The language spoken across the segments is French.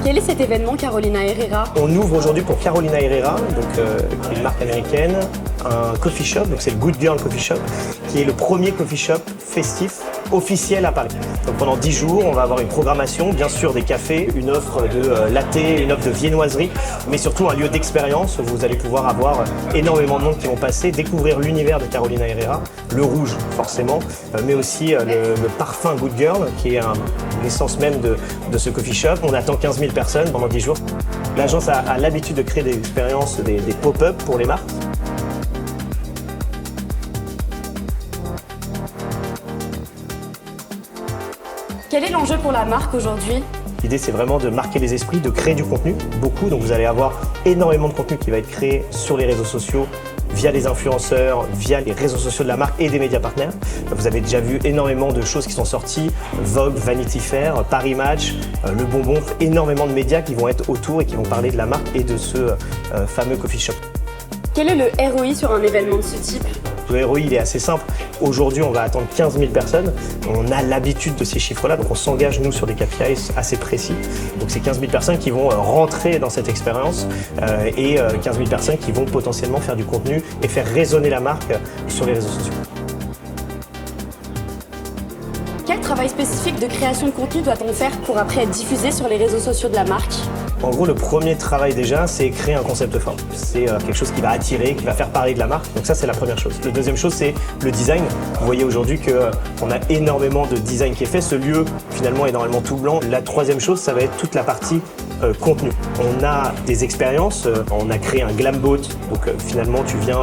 Quel est cet événement Carolina Herrera? On ouvre aujourd'hui pour Carolina Herrera, qui est une marque américaine, un coffee shop, donc c'est le Good Girl Coffee Shop, qui est le premier coffee shop festif officiel à Paris. Donc pendant 10 jours, on va avoir une programmation, bien sûr des cafés, une offre de latte, une offre de viennoiserie, mais surtout un lieu d'expérience où vous allez pouvoir avoir énormément de monde qui vont passer, découvrir l'univers de Carolina Herrera, le rouge forcément, mais aussi le parfum Good Girl, qui est l'essence même de ce coffee shop. On attend 15 000 personnes pendant 10 jours. L'agence a l'habitude de créer des expériences, des pop-up pour les marques. Quel est l'enjeu pour la marque aujourd'hui? L'idée, c'est vraiment de marquer les esprits, de créer du contenu, beaucoup. Donc vous allez avoir énormément de contenu qui va être créé sur les réseaux sociaux, via les influenceurs, via les réseaux sociaux de la marque et des médias partenaires. Vous avez déjà vu énormément de choses qui sont sorties, Vogue, Vanity Fair, Paris Match, Le Bonbon, énormément de médias qui vont être autour et qui vont parler de la marque et de ce fameux coffee shop. Quel est le ROI sur un événement de ce type? Le ROI, il est assez simple. Aujourd'hui, on va attendre 15 000 personnes. On a l'habitude de ces chiffres-là, donc on s'engage, nous, sur des KPIs assez précis. Donc c'est 15 000 personnes qui vont rentrer dans cette expérience et 15 000 personnes qui vont potentiellement faire du contenu et faire résonner la marque sur les réseaux sociaux. Quel travail spécifique de création de contenu doit-on faire pour après être diffusé sur les réseaux sociaux de la marque? En gros, le premier travail déjà, c'est créer un concept fort. C'est quelque chose qui va attirer, qui va faire parler de la marque. Donc ça, c'est la première chose. La deuxième chose, c'est le design. Vous voyez aujourd'hui qu'on a énormément de design qui est fait. Ce lieu, finalement, est normalement tout blanc. La troisième chose, ça va être toute la partie contenu. On a des expériences. On a créé un glam boat. Donc finalement, tu viens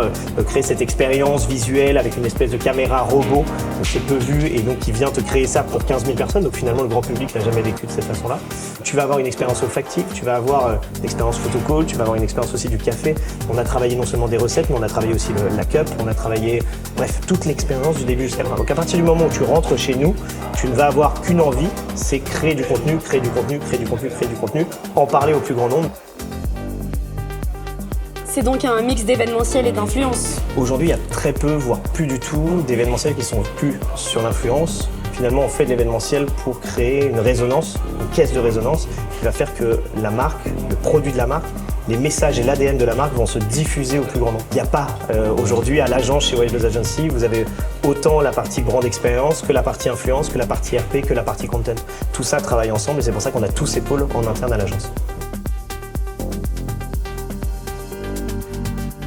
créer cette expérience visuelle avec une espèce de caméra robot. Donc c'est peu vu et donc qui vient te créer ça pour 15 000 personnes. Donc finalement, le grand public n'a jamais vécu de cette façon-là. Tu vas avoir une expérience olfactive. Tu vas avoir une expérience photocall, tu vas avoir une expérience aussi du café. On a travaillé non seulement des recettes, mais on a travaillé aussi la cup, on a travaillé, bref, toute l'expérience du début jusqu'à la fin. Donc à partir du moment où tu rentres chez nous, tu ne vas avoir qu'une envie, c'est créer du contenu, créer du contenu, créer du contenu, créer du contenu, en parler au plus grand nombre. C'est donc un mix d'événementiel et d'influence. Aujourd'hui, il y a très peu, voire plus du tout, d'événementiels qui sont plus sur l'influence. Finalement, on fait de l'événementiel pour créer une résonance, une caisse de résonance qui va faire que la marque, le produit de la marque, les messages et l'ADN de la marque vont se diffuser au plus grand nombre. Il n'y a pas aujourd'hui à l'agence chez Wild Buzz Agency, vous avez autant la partie brand expérience que la partie influence, que la partie RP, que la partie content. Tout ça travaille ensemble et c'est pour ça qu'on a tous ces pôles en interne à l'agence.